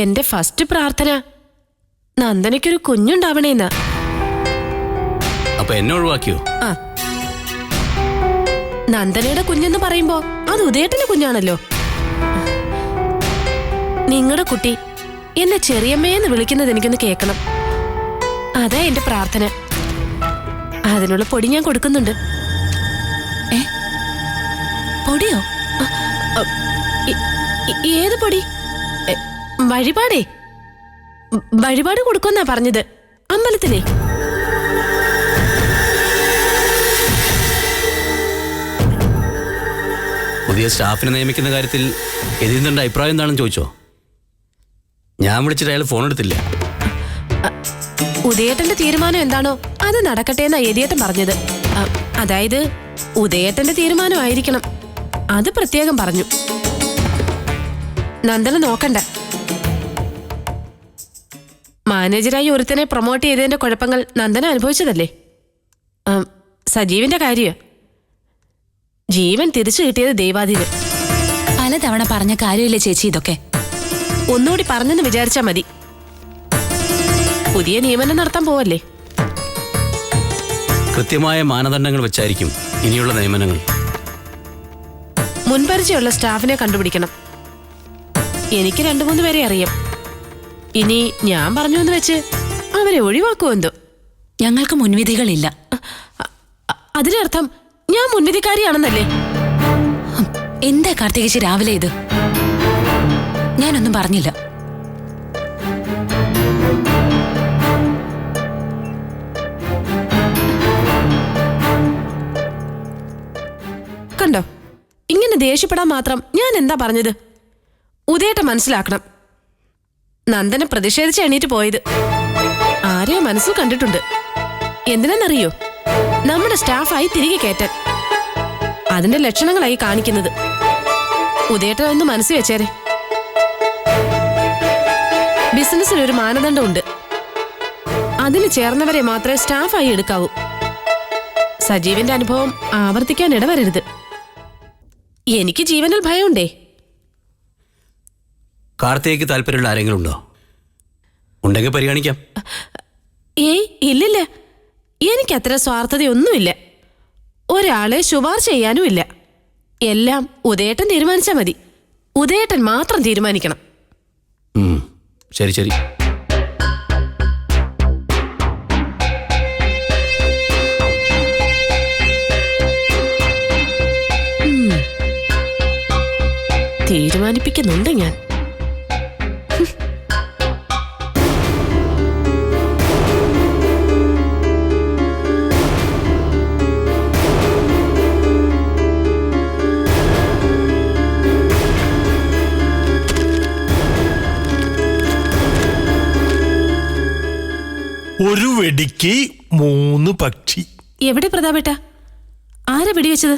എന്റെ ഫസ്റ്റ് പ്രാർത്ഥന നന്ദനയ്ക്കൊരു കുഞ്ഞുണ്ടാവണേന്നാ. അപ്പൊ എന്നെ ഒഴിവാക്കിയോ? ആ, നന്ദനയുടെ കുഞ്ഞെന്ന് പറയുമ്പോ അത് ഉദയേട്ടന്റെ കുഞ്ഞാണല്ലോ. നിങ്ങളുടെ കുട്ടി എന്നെ ചെറിയമ്മയെന്ന് വിളിക്കുന്നത് എനിക്കൊന്ന് കേൾക്കണം. അതാ എന്റെ പ്രാർത്ഥന. അതിനുള്ള പൊടി ഞാൻ കൊടുക്കുന്നുണ്ട്. പൊടിയോ? ഏത് പൊടി? വഴിപാടേ. വഴിപാട് കൊടുക്കുമെന്നാ പറഞ്ഞത്, അമ്പലത്തിലെ. പുതിയ സ്റ്റാഫിനെ നിയമിക്കുന്ന കാര്യത്തിൽ എതിർന്നുണ്ട് അഭിപ്രായം എന്താണെന്ന് ചോദിച്ചോ? ഞാൻ വിളിച്ചിട്ട് അയാൾ ഫോൺ എടുത്തില്ല. ഉദയേട്ടന്റെ തീരുമാനം എന്താണോ അത് നടക്കട്ടെ എന്നാ എതിയേട്ടൻ പറഞ്ഞത്. അതായത് ഉദയേട്ടന്റെ തീരുമാനമായിരിക്കണം, അത് പ്രത്യേകം പറഞ്ഞു. നന്ദന നോക്കണ്ട. മാനേജരായി ഒരുത്തനെ പ്രൊമോട്ട് ചെയ്തതിന്റെ കുഴപ്പങ്ങൾ നന്ദന അനുഭവിച്ചതല്ലേ. സജീവിന്റെ കാര്യ ജീവൻ തിരിച്ചു കിട്ടിയത് ദൈവാധീനം. പലതവണ പറഞ്ഞ കാര്യമില്ലേ ചേച്ചി ഇതൊക്കെ? ഒന്നുകൂടി പറഞ്ഞെന്ന് വിചാരിച്ചാ മതി. പുതിയ നിയമനം നടത്താൻ പോവല്ലേ. കൃത്യമായ മാനദണ്ഡങ്ങൾ വെച്ചായിരിക്കും ഇനിയുള്ള നിയമനങ്ങൾ. മുൻപരിചയമുള്ള സ്റ്റാഫിനെ കണ്ടുപിടിക്കണം. എനിക്ക് 2-3 പേരെ അറിയാം. ഇനി ഞാൻ പറഞ്ഞു എന്ന് വെച്ച് അവരെ ഒഴിവാക്കുമോ എന്തോ. ഞങ്ങൾക്ക് മുൻവിധികളില്ല. അതിനർത്ഥം ഞാൻ മുൻവിധിക്കാരിയാണെന്നല്ലേ? എന്താ കാർത്തികേശി രാവിലെ ഇത്? ഞാനൊന്നും പറഞ്ഞില്ല. കണ്ടോ, ഇങ്ങനെ ദേഷ്യപ്പെടാൻ മാത്രം ഞാൻ എന്താ പറഞ്ഞത്? ഉദയേട്ടൻ മനസ്സിലാക്കണം. നന്ദന പ്രതിഷേധിച്ച് എണീറ്റ് പോയത് ആരെയോ മനസ്സിൽ കണ്ടിട്ടുണ്ട്. എന്തിനാന്നറിയോ? നമ്മുടെ സ്റ്റാഫായി തിരികെ കയറ്റാൻ. അതിന്റെ ലക്ഷണങ്ങളായി കാണിക്കുന്നത്. ഉദയേട്ടൻ ഒന്ന് മനസ്സിൽ വെച്ചേരെ. ബിസിനസ്സിൽ ഒരു മാനദണ്ഡമുണ്ട്. അതിന് ചേർന്നവരെ മാത്രമേ സ്റ്റാഫായി എടുക്കാവൂ. സജീവിന്റെ അനുഭവം ആവർത്തിക്കാൻ ഇടവരരുത്. എനിക്ക് ജീവനിൽ ഭയമുണ്ടേ. കാർത്തികയ്ക്ക് താല്പര്യമുള്ള ആരെങ്കിലും ഉണ്ടോ? ഉണ്ടെങ്കിൽ പരിഗണിക്കാം. ഏയ്, ഇല്ലില്ല. എനിക്കത്ര സ്വാർത്ഥതയൊന്നുമില്ല. ഒരാളെ ശുപാർശ ചെയ്യാനുമില്ല. എല്ലാം ഉദയേട്ടൻ തീരുമാനിച്ചാൽ മതി. ഉദയേട്ടൻ മാത്രം തീരുമാനിക്കണം. ശരി ശരി. തീരുമാനിപ്പിക്കുന്നുണ്ട് ഞാൻ. ഒരു വെടിക്ക് 3 പക്ഷി. എവിടെ പ്രതാപേട്ട? ആരാ വെടിവെച്ചത്?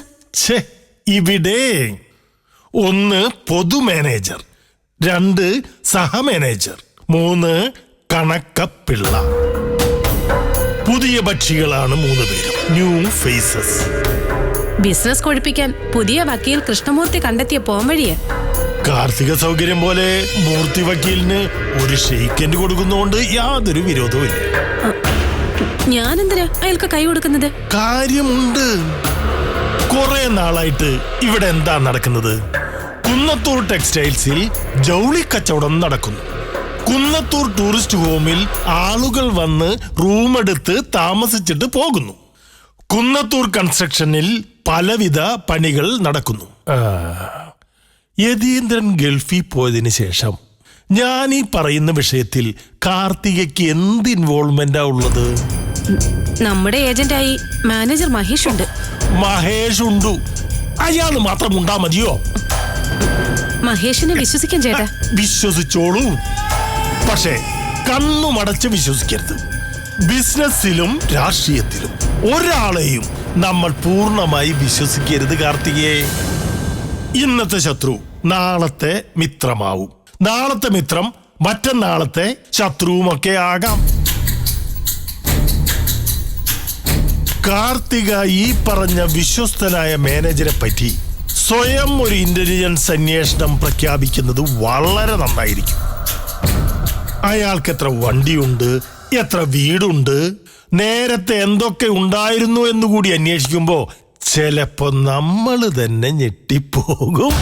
ഇവിടെ 1 പൊതു മാനേജർ, 2 സഹമാനേജർ, 3 കണക്കപ്പിള്ള. പുതിയ പക്ഷികളാണ് 3 പേരും. New faces. ബിസിനസ് കൊഴിപ്പിക്കാൻ പുതിയ വക്കീൽ കൃഷ്ണമൂർത്തി കണ്ടെത്തിയ പോംവഴിയ. കാർത്തിക സൗകര്യം പോലെ മൂർത്തി വക്കീലിന് ഒരു ഷെയ്ക്കൻഡ് കൊടുക്കുന്നതുകൊണ്ട് യാതൊരു വിരോധവും ഇല്ല. ഞാനെന്തിനാ അയാൾക്ക് കൈ കൊടുക്കുന്നത്? കാര്യമുണ്ട്. കുറെ നാളായിട്ട് ഇവിടെ എന്താ നടക്കുന്നത്? കുന്നത്തൂർ ടെക്സ്റ്റൈൽസിൽ ജൗളി കച്ചവടം നടക്കുന്നു. കുന്നത്തൂർ ടൂറിസ്റ്റ് ഹോമിൽ ആളുകൾ വന്ന് റൂമെടുത്ത് താമസിച്ചിട്ട് പോകുന്നു. കുന്നത്തൂർ കൺസ്ട്രക്ഷനിൽ പലവിധ പണികൾ നടക്കുന്നു. യതീന്ദ്രൻ ഗൾഫിൽ പോയതിനു ശേഷം ഞാൻ ഈ പറയുന്ന വിഷയത്തിൽ കാർത്തികയ്ക്ക് എന്ത് ഇൻവോൾവ്മെന്റാ ഉള്ളത്? നമ്മുടെ ഏജന്റായി മാനേജർ മഹേഷ് ഉണ്ട്. മഹേഷ് ഉണ്ട്. അയാള് മാത്രം ഉണ്ടാ മതിയോ? മഹേഷിനെ വിശ്വസിക്കാൻ ചേട്ടാ. വിശ്വസിച്ചോളൂ, പക്ഷേ കണ്ണുമടച്ച് വിശ്വസിക്കരുത്. ബിസിനസ്സിലും രാഷ്ട്രീയത്തിലും ഒരാളെയും നമ്മൾ പൂർണ്ണമായി വിശ്വസിക്കരുത് കാർത്തികയെ. ഇന്നത്തെ ശത്രു നാളത്തെ മിത്രമാവും. നാളത്തെ മിത്രം മറ്റന്നാളത്തെ ശത്രുവുമൊക്കെ ആകാം. കാർത്തിക ഈ പറഞ്ഞ വിശ്വസ്തനായ മാനേജരെ പറ്റി സ്വയം ഒരു ഇന്റലിജൻസ് അന്വേഷണം പ്രഖ്യാപിക്കുന്നത് വളരെ നന്നായിരിക്കും. അയാൾക്ക് എത്ര വണ്ടിയുണ്ട്, എത്ര വീടുണ്ട്, നേരത്തെ എന്തൊക്കെ ഉണ്ടായിരുന്നു എന്നുകൂടി അന്വേഷിക്കുമ്പോ ചിലപ്പോ നമ്മൾ തന്നെ ഞെട്ടിപ്പോകും.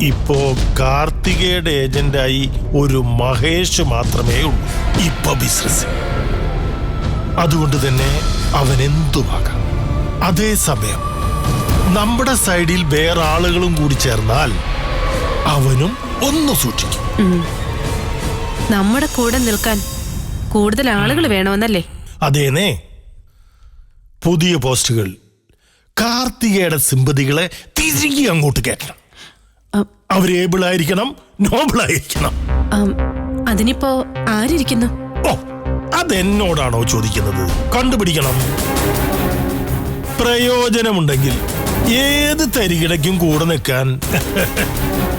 ഇപ്പോ കാർത്തികയുടെ ഏജന്റായി ഒരു മഹേഷ് മാത്രമേ ഉള്ളൂ ഇപ്പൊ ബിസിനസ്. അതുകൊണ്ട് തന്നെ അവൻ എന്തുമാകാം. അതേസമയം നമ്മുടെ സൈഡിൽ വേറെ ആളുകളും കൂടി ചേർന്നാൽ അവനും ഒന്ന് സൂക്ഷിക്കും. നമ്മുടെ കൂടെ നിൽക്കാൻ കൂടുതൽ ആളുകൾ വേണമെന്നല്ലേ? അതേനേ. പുതിയ പോസ്റ്റുകൾ കാർത്തികയുടെ സിമ്പതികളെ തിരികെ അങ്ങോട്ട് കയറ്റണം. അവർ ഏബിൾ ആയിരിക്കണം, നോബിൾ ആയിരിക്കണം. അതിനിപ്പോ ആരിയ്ക്കുന്നു? ഓ, അതെന്നോടാണോ ചോദിക്കുന്നത്? കണ്ടുപിടിക്കണം. പ്രയോജനമുണ്ടെങ്കിൽ ഏത് തരികിടയ്ക്കും കൂടെ നിൽക്കാൻ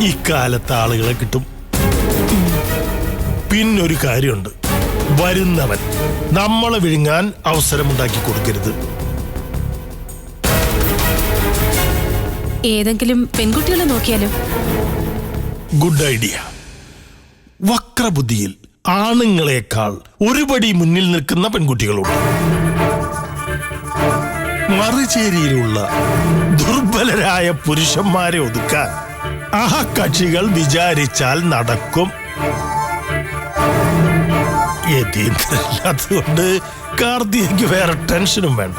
ഇക്കാലത്ത് ആളുകളെ കിട്ടും. പിന്നൊരു കാര്യമുണ്ട്, വരുന്നവൻ നമ്മളെ വിഴുങ്ങാൻ അവസരമുണ്ടാക്കി കൊടുക്കരുത്. ഏതെങ്കിലും പെൺകുട്ടികളെ നോക്കിയാലോ? Good idea. വക്രബുദ്ധിയിൽ ആണുങ്ങളെക്കാൾ ഒരുപടി മുന്നിൽ നിൽക്കുന്ന പെൺകുട്ടികളുണ്ട്. മറുചേരിയിലുള്ള ദുർബലരായ പുരുഷന്മാരെ ഒതുക്കാൻ ആ കക്ഷികൾ വിചാരിച്ചാൽ നടക്കും. യതീന്ദ്രല്ലാത്തതുകൊണ്ട് കാർത്തികയ്ക്ക് വേറെ ടെൻഷനും വേണ്ട.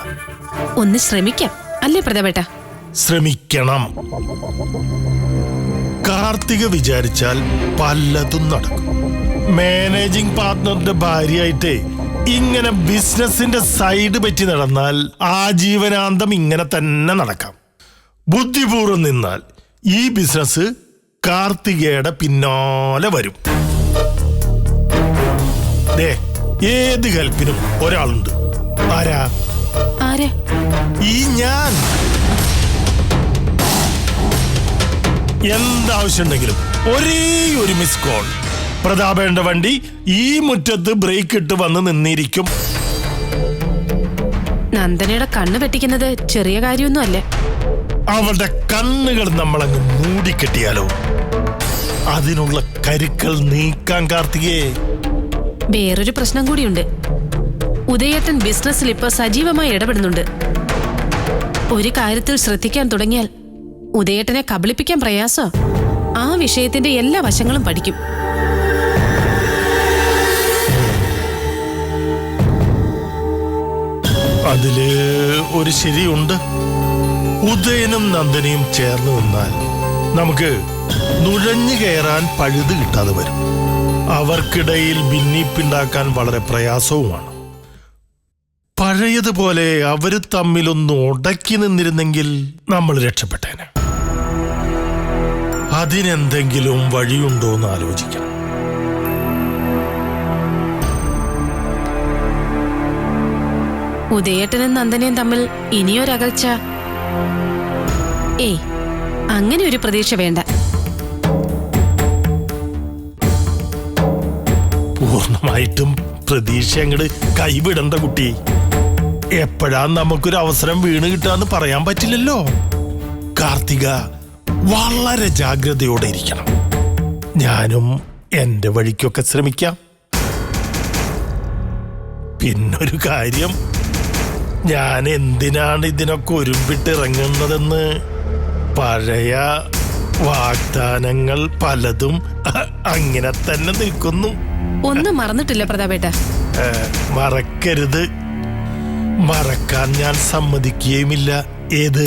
ഒന്ന് ശ്രമിക്കാം അല്ലേ പ്രതാപേട്ട? ശ്രമിക്കണം. കാർത്തിക വിചാരിച്ചാൽ പലതും നടക്കും. മാനേജിംഗ് പാർട്ട്ണറിന്റെ ഭാര്യയായിട്ട് ഇങ്ങനെ ബിസിനസിന്റെ സൈഡ് പറ്റി നടന്നാൽ ആജീവനാന്തം ഇങ്ങനെ തന്നെ നടക്കാം. ബുദ്ധിപൂർവ്വം നിന്നാൽ ഈ ബിസിനസ് കാർത്തികയുടെ പിന്നാലെ വരും. ഏത് ഹെൽപ്പിനും ഒരാളുണ്ട്. ആരാ? ഈ ഞാൻ. എന്താവശ്യമുണ്ടെങ്കിലും ഒരേ ഒരു മിസ് കോൾ. പ്രതാപേണ്ട വണ്ടി ഈ മുറ്റത്ത് ബ്രേക്ക് ഇട്ട് വന്ന് നിന്നിരിക്കും. നന്ദനയുടെ കണ്ണ് വെട്ടിക്കുന്നത് ചെറിയ കാര്യമൊന്നും അല്ല. അവളുടെ കണ്ണുകൾ നമ്മളങ്ങ് മൂടിക്കെട്ടിയാലോ? അതിനുള്ള കരുക്കൾ നീക്കാൻ കാർത്തികേ. വേറൊരു പ്രശ്നം കൂടിയുണ്ട്. ഉദയേട്ടൻ ബിസിനസ്സിൽ ഇപ്പൊ സജീവമായി ഇടപെടുന്നുണ്ട്. ഒരു കാര്യത്തിൽ ശ്രദ്ധിക്കാൻ തുടങ്ങിയാൽ ഉദയേട്ടനെ കബളിപ്പിക്കാൻ പ്രയാസോ? ആ വിഷയത്തിന്റെ എല്ലാ വശങ്ങളും പഠിക്കും. അതില് ഒരു ശരിയുണ്ട്. ഉദയനും നന്ദനയും ചേർന്ന് നിന്നാൽ നമുക്ക് നുഴഞ്ഞു കയറാൻ പഴുത് കിട്ടാതെ വരും. അവർക്കിടയിൽ ഭിന്നിപ്പുണ്ടാക്കാൻ വളരെ പ്രയാസവുമാണ്. പഴയതുപോലെ അവര് തമ്മിലൊന്ന് ഉടക്കി നിന്നിരുന്നെങ്കിൽ നമ്മൾ രക്ഷപ്പെട്ടേനെ. അതിനെന്തെങ്കിലും വഴിയുണ്ടോന്ന് ആലോചിക്കണം. ഉദയേട്ടനും നന്ദനയും തമ്മിൽ ഇനിയൊരകൽച്ച? ഏയ്, അങ്ങനെ ഒരു പ്രതീക്ഷ വേണ്ട. പൂർണ്ണമായിട്ടും പ്രതീക്ഷ അങ്ങോട്ട് കൈവിടണ്ട കുട്ടി. എപ്പോഴാ നമുക്കൊരു അവസരം വീണ് കിട്ടാന്ന് പറയാൻ പറ്റില്ലല്ലോ. കാർത്തിക വളരെ ജാഗ്രതയോടെ ഇരിക്കണം. ഞാനും എന്റെ വഴിക്കൊക്കെ ശ്രമിക്കാം. പിന്നൊരു കാര്യം, ഞാൻ എന്തിനാണ് ഇതിനൊക്കെ ഒരുമ്പിട്ടിറങ്ങുന്നതെന്ന് പഴയ വാഗ്ദാനങ്ങൾ പലതും അങ്ങനെ തന്നെ നിൽക്കുന്നു. ഒന്നും മറന്നിട്ടില്ല പ്രതാപേട്ട? മറക്കരുത്. മറക്കാൻ ഞാൻ സമ്മതിക്കുകയുമില്ല. ഏത്?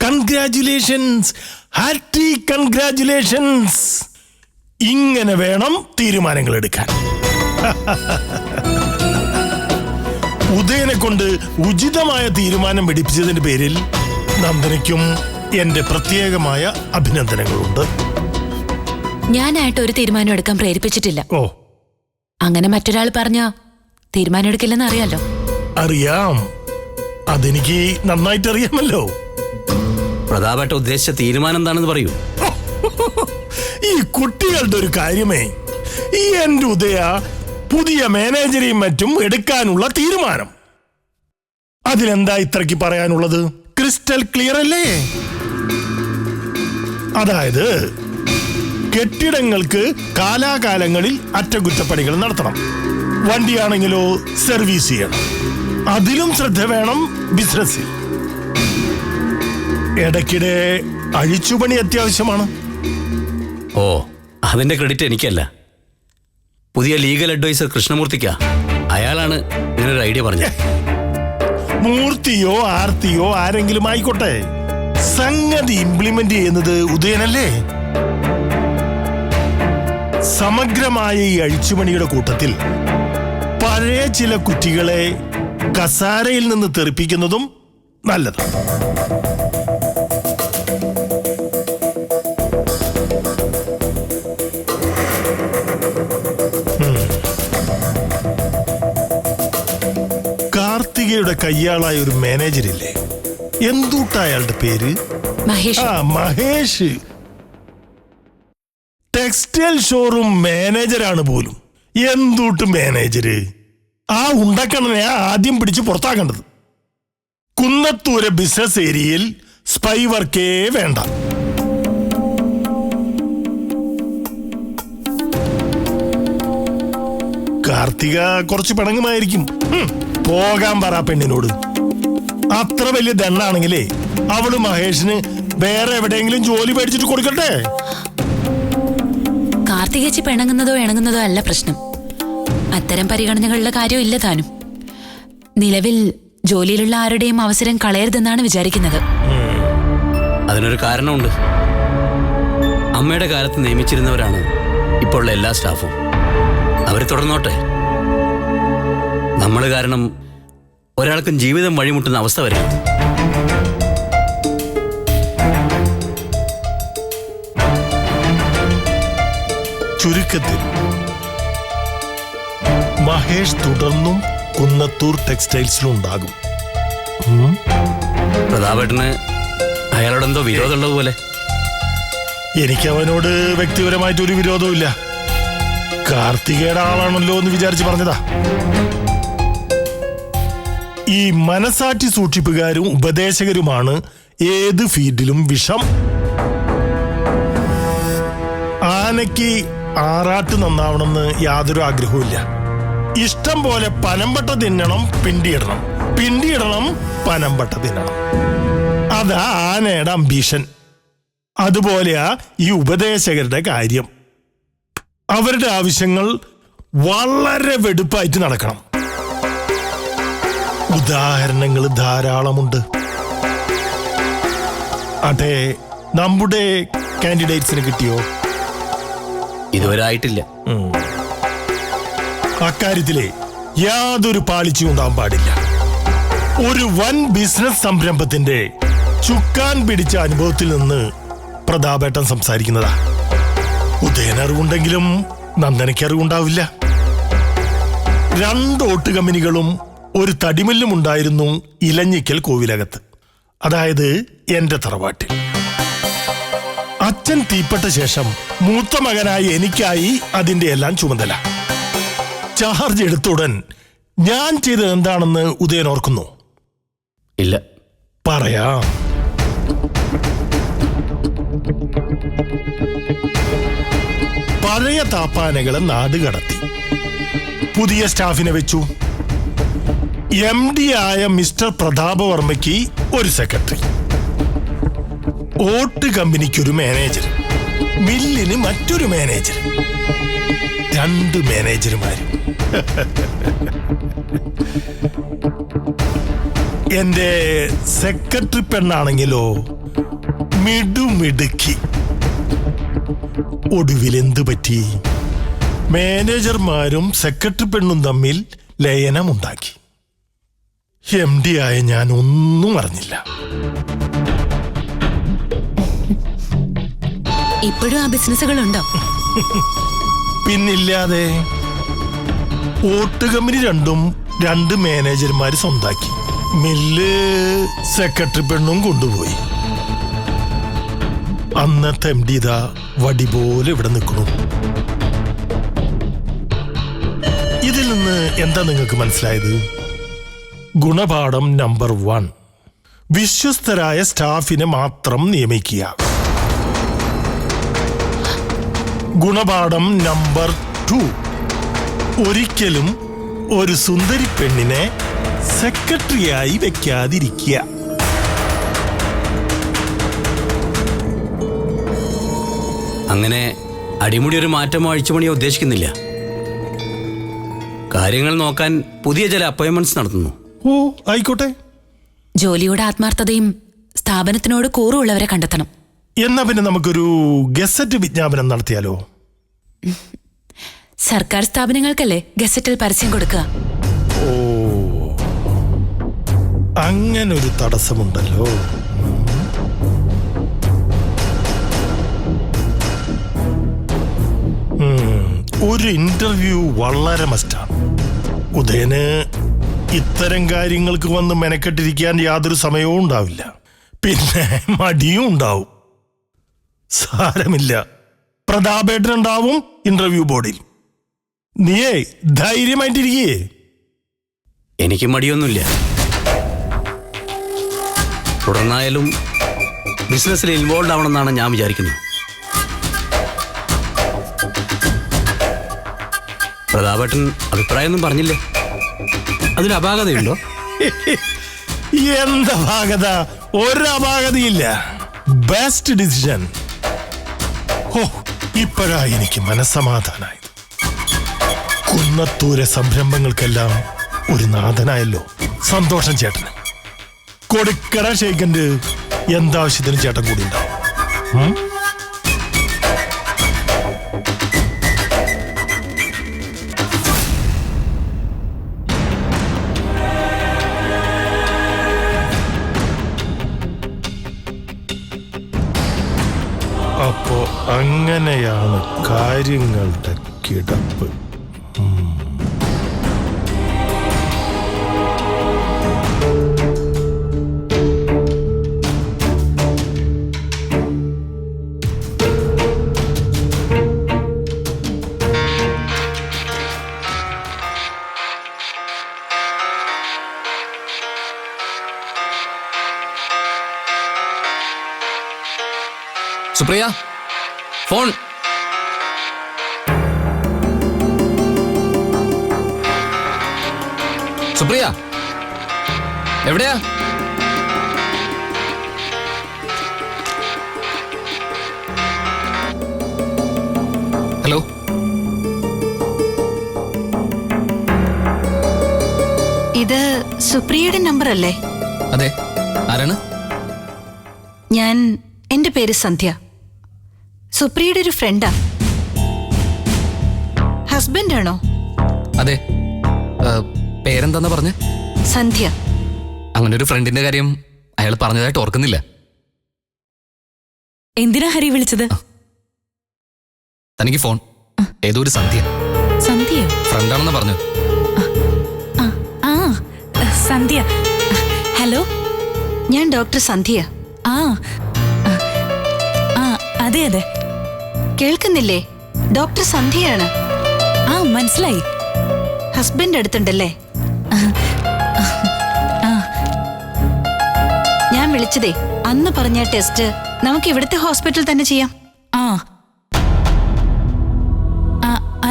Congratulations, hearty congratulations. ഇങ്ങനെ വേണം തീരുമാനങ്ങൾ എടുക്കാൻ. ഉദയനെ കൊണ്ട് ഉചിതമായ തീരുമാനം എടുപ്പിച്ചതിന്റെ പേരിൽ നന്ദനയ്ക്കും എന്റെ പ്രത്യേകമായ അഭിനന്ദനങ്ങളുണ്ട്. ഞാനായിട്ട് ഒരു തീരുമാനം എടുക്കാൻ പ്രേരിപ്പിച്ചിട്ടില്ല. ഓ, അങ്ങനെ മറ്റൊരാൾ പറഞ്ഞ തീരുമാനം എടുക്കില്ലെന്ന് അറിയാലോ. അറിയാം, അതെനിക്ക് നന്നായിട്ട് അറിയാമല്ലോ. പ്രതാപേട്ട ഉദ്ദേശിച്ച തീരുമാനം എന്താണെന്ന് പറയൂ. ഈ കുട്ടികളുടെ ഒരു കാര്യമേ, ഈ എന്റെ ഉദയ പുതിയ മാനേജരെയും മറ്റും എടുക്കാനുള്ള തീരുമാനം. അതിലെന്താ ഇത്രയ്ക്ക് പറയാനുള്ളത്? ക്രിസ്റ്റൽ ക്ലിയർ അല്ലേ? അതായത് കെട്ടിടങ്ങൾക്ക് കാലാകാലങ്ങളിൽ അറ്റകുറ്റപ്പണികൾ നടത്തണം, വണ്ടിയാണെങ്കിലോ സർവീസ് ചെയ്യണം, അതിലും ശ്രദ്ധ വേണം ബിസിനസ്സിൽ. ഇടയ്ക്കിടെ അഴിച്ചുപണി അത്യാവശ്യമാണ്. ഓ, അതിന്റെ ക്രെഡിറ്റ് എനിക്കല്ല, പുതിയ ലീഗൽ അഡ്വൈസർ കൃഷ്ണമൂർത്തിക്കാ. അയാളാണ് ഇങ്ങനൊരു ഐഡിയ പറഞ്ഞത്. മൂർത്തിയോ ആർത്തിയോ ആരെങ്കിലും ആയിക്കോട്ടെ, സംഗതി ഇംപ്ലിമെന്റ് ചെയ്യുന്നത് ഉദയനല്ലേ? സമഗ്രമായ ഈ അഴിച്ചുപണിയുടെ കൂട്ടത്തിൽ പഴയ ചില കുറ്റികളെ കസാരയിൽ നിന്ന് തെറിപ്പിക്കുന്നതും നല്ലത്. കാർത്തികയുടെ കയ്യാളായ ഒരു മാനേജറില്ലേ, എന്തൂട്ട അയാളുടെ പേര്? മഹേഷ്. മഹേഷ്. ടെക്സ്റ്റൈൽ ഷോറൂം മാനേജരാണ് പോലും. എന്തൂട്ട് മാനേജര്! ആ ഉണ്ടക്കണ്ണനെ ആദ്യം പിടിച്ച് പുറത്താക്കേണ്ടത്. കുന്നത്തൂരെ ബിസിനസ് ഏരിയയിൽ സ്പൈ വർക്കേ വേണ്ട. കാർത്തിക കുറച്ച് പിണങ്ങുമായിരിക്കും. പോകാൻ പറ പെണ്ണിനോട്. അത്ര വലിയ ദണ്ണാണെങ്കിലേ അവള് മഹേഷിന് വേറെ എവിടെയെങ്കിലും ജോലി മേടിച്ചിട്ട് കൊടുക്കട്ടെ. കാർത്തികേച്ചി പിണങ്ങുന്നതോ ഇണങ്ങുന്നതോ അല്ല പ്രശ്നം. അത്തരം പരിഗണനകളുടെ കാര്യം ഇല്ല താനും. നിലവിൽ ജോലിയിലുള്ള ആരുടെയും അവസരം കളയരുതെന്നാണ് വിചാരിക്കുന്നത്. അതിനൊരു കാരണമുണ്ട്. അമ്മയുടെ കാലത്ത് നിയമിച്ചിരുന്നവരാണ് ഇപ്പോൾ ഉള്ള എല്ലാ സ്റ്റാഫും. അവർ തുടർന്നോട്ടെ. നമ്മൾ കാരണം ഒരാൾക്കും ജീവിതം വഴിമുട്ടുന്ന അവസ്ഥ വരാം. ചുരുക്കത്തിൽ മഹേഷ് തുടർന്നും കുന്നത്തൂർ ടെക്സ്റ്റൈൽസിലുണ്ടാകും. പ്രതാപേട്ടന് അയാളോടെന്തോ വിരോധമുള്ളതുപോലെ. എനിക്ക് അവനോട് വ്യക്തിപരമായിട്ടൊരു വിരോധമില്ല. കാർത്തികയുടെ ആളാണല്ലോ എന്ന് വിചാരിച്ച് പറഞ്ഞതാ. ഈ മനസാക്ഷി സൂക്ഷിപ്പുകാരും ഉപദേശകരുമാണ് ഏത് ഫീൽഡിലും വിഷം. ആനയ്ക്ക് ആറാട്ട് നന്നാവണമെന്ന് യാതൊരു ആഗ്രഹവുമില്ല. ഇഷ്ടം പോലെ പനമ്പട്ട തിന്നണം, പിണ്ടിയിടണം, പിണ്ടിയിടണം, പനമ്പട്ട തിന്നണം. അതാ ആനയുടെ അംബീഷൻ. അതുപോലെയാ ഈ ഉപദേശകരുടെ കാര്യം. അവരുടെ ആവശ്യങ്ങൾ വളരെ വെടുപ്പായിട്ട് നടക്കണം. ഉദാഹരണങ്ങൾ ധാരാളമുണ്ട്. അതെ, നമ്മുടെ കാൻഡിഡേറ്റ്സിന് കിട്ടിയോ? ഇതുവരെ ആയിട്ടില്ല. അക്കാര്യത്തിലെ യാതൊരു പാളിച്ചും ഉണ്ടാവാൻ പാടില്ല. ഒരു വൻ ബിസിനസ് സംരംഭത്തിന്റെ ചുക്കാൻ പിടിച്ച അനുഭവത്തിൽ നിന്ന് പ്രതാപേട്ടൻ സംസാരിക്കുന്നതാ. ഉദയനറിവുണ്ടെങ്കിലും നന്ദനയ്ക്ക് അറിവുണ്ടാവില്ല. 2 ഓട്ട് കമ്പനികളും ഒരു തടിമില്ലും ഉണ്ടായിരുന്നു ഇലഞ്ഞിക്കൽ കോവിലകത്ത്, അതായത് എന്റെ തറവാട്ടിൽ. അച്ഛൻ തീപ്പെട്ട ശേഷം മൂത്ത മകനായി എനിക്കായി അതിന്റെ എല്ലാം ചുമതല. ചാർജ് എടുത്തുടൻ ഞാൻ ചെയ്തത് എന്താണെന്ന് ഉദയൻ ഓർക്കുന്നു? ഇല്ല. പറയാം. പഴയ താപ്പാനകളെ നാട് കടത്തി പുതിയ സ്റ്റാഫിനെ വെച്ചു. MD ആയ മിസ്റ്റർ പ്രതാപവർമ്മയ്ക്ക് ഒരു സെക്രട്ടറി, ഓട്ട് കമ്പനിക്കൊരു മാനേജർ, മില്ലിന് മറ്റൊരു മാനേജർ, 2 മാനേജർമാരും. എന്റെ സെക്രട്ടറി പെണ്ണാണെങ്കിലോ മിടുമിടുക്കി. ഒടുവിൽ എന്തു പറ്റി? മാനേജർമാരും സെക്രട്ടറി പെണ്ണും തമ്മിൽ ലയനമുണ്ടാക്കി. MD ആയ ഞാൻ ഒന്നും അറിഞ്ഞില്ല. ഇപ്പോഴും ആ ബിസിനസ്സുകളുണ്ടോ? പിന്നില്ലാതെ. ഓട്ട് കമ്പനി രണ്ടും 2 മാനേജർമാര് സ്വന്താക്കി. മില്ല് സെക്രട്ടറി പെണ്ണും കൊണ്ടുപോയി. അന്നത്തെ MD ഇതാ വടി പോലെ ഇവിടെ നിൽക്കണു. ഇതിൽ നിന്ന് എന്താ നിങ്ങൾക്ക് മനസ്സിലായത്? ഗുണപാഠം നമ്പർ 1, വിശ്വസ്തരായ സ്റ്റാഫിനെ മാത്രം നിയമിക്കുക. ഗുണപാഠം നമ്പർ 2, ഒരിക്കലും ഒരു സുന്ദരി പെണ്ണിനെ സെക്രട്ടറിയായി വെക്കാതിരിക്കുക. അങ്ങനെ അടിമുടി ഒരു മാറ്റമോ അഴിച്ചുപണിയോ ഉദ്ദേശിക്കുന്നില്ല. കാര്യങ്ങൾ നോക്കാൻ പുതിയ ചില അപ്പോയിന്റ്മെന്റ്സ് നടത്തുന്നു. ഓ ആയിക്കോട്ടെ. ജോലിയുടെ ആത്മാർത്ഥതയും സ്ഥാപനത്തിനോട് കൂറുള്ളവരെ കണ്ടെത്തണം. എന്നാ പിന്നെ നമുക്കൊരു ഗസറ്റ് വിജ്ഞാപനം നടത്തിയാലോ? സർക്കാർ സ്ഥാപനങ്ങൾക്കല്ലേ ഗസറ്റിൽ പരസ്യം കൊടുക്കുക. ഓ, അങ്ങനൊരു തടസ്സമുണ്ടല്ലോ. ഒരു ഇന്റർവ്യൂ വളരെ മസ്റ്റാണ്. ഉദയന് ഇത്തരം കാര്യങ്ങൾക്ക് വന്ന് മെനക്കെട്ടിരിക്കാൻ യാതൊരു സമയവും ഉണ്ടാവില്ല. പിന്നെ മടിയും ഉണ്ടാവും. സാരമില്ല, പ്രതാപേട്ടനുണ്ടാവും ഇന്റർവ്യൂ ബോർഡിൽ. നീയേ ധൈര്യമായിട്ടിരിക്കേ. എനിക്ക് മടിയൊന്നുമില്ല. തുടർന്നായാലും ബിസിനസ്സിൽ ഇൻവോൾവ് ആവണമെന്നാണ് ഞാൻ വിചാരിക്കുന്നത്. പ്രതാപേട്ടൻ അഭിപ്രായമൊന്നും പറഞ്ഞില്ലേ? അതിന് അപാകതയുണ്ടോ? എന്താ അപാകത? ഒരു അപാകതയില്ല. Best decision. ഓ, ഇപ്പോഴാ എനിക്ക് മനസ്സമാധാനായത്. കുന്നത്തൂരെ സംരംഭങ്ങൾക്കെല്ലാം ഒരു നാഥനായല്ലോ. സന്തോഷം ചേട്ടന്. കൊടുക്കട ഷേക്കൻഡ് എന്താവശ്യത്തിന് ചേട്ടൻ കൂടി ഉണ്ടാവും. അപ്പോ അങ്ങനെയാണ് കാര്യങ്ങളുടെ കിടപ്പ്. സുപ്രിയ, ഫോൺ. സുപ്രിയ, എവിടെയാ? ഹലോ, ഇത് സുപ്രിയയുടെ നമ്പർ അല്ലേ? അതെ, ആരാണ്? എന്റെ പേര് സന്ധ്യ. സുപ്രിയയുടെ ഒരു ഫ്രണ്ടാ. ഹസ്ബൻഡ് ആണോ? അതെ. പേരെന്താന്നാ പറഞ്ഞേ? സന്ധ്യ. അങ്ങനെ ഒരു ഫ്രണ്ടിന്റെ കാര്യം അയാൾ പറഞ്ഞതായിട്ട് ഓർക്കുന്നില്ല. എന്തിനാ ഹരി വിളിച്ചത്? തനിക്ക് ഫോൺ. ഏതോ ഒരു സന്ധ്യ. സന്ധ്യ ഫ്രണ്ടാണെന്ന് പറഞ്ഞു. ആ സന്ധ്യ. ഹലോ, ഞാൻ ഡോക്ടർ സന്ധ്യ. ആ അതെ അതെ. കേൾക്കുന്നില്ലേ? ഡോക്ടർ സന്ധ്യയാണ്. ആ മനസ്സിലായി. ഹസ്ബൻഡ് അടുത്തുണ്ടല്ലേ? ഞാൻ വിളിച്ചതേ അന്ന് പറഞ്ഞ ടെസ്റ്റ് നമുക്ക് ഇവിടുത്തെ ഹോസ്പിറ്റലിൽ തന്നെ ചെയ്യാം. ആ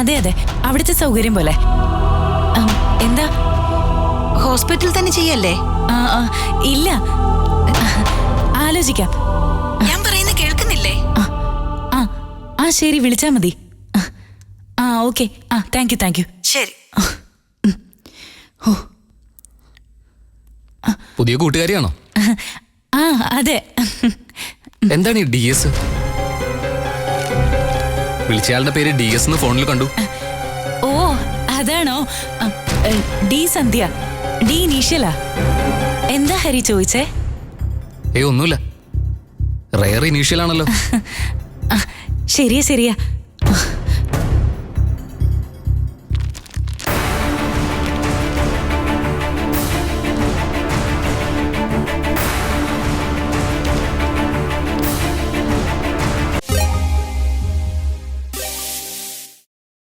അതെ അതെ, അവിടുത്തെ സൗകര്യം പോലെ. എന്താ? ഹോസ്പിറ്റലിൽ തന്നെ ചെയ്യല്ലേ? ഇല്ല, ആലോചിക്കാം. ഞാൻ പറയുന്നത് കേൾക്കുന്നില്ലേ? ആ ശരി, വിളിച്ചാ മതി. ഓക്കെ. Thank you. ശരി. പുതിയ കൂട്ടുകാരിയാണോ? അതെ. എന്താണ് ഈ DS? വിളിച്ചയാളുടെ പേര് DS എന്ന് ഫോണിൽ കണ്ടു. ഓ അതാണോ? ഡി സന്ധ്യ. ഡി ഇനീഷ്യലാ. എന്താ ഹരി ചോദിച്ചേ? ഒന്നുമില്ല. റയർ ഇനീഷ്യൽ ആണല്ലോ. ശരിയാ.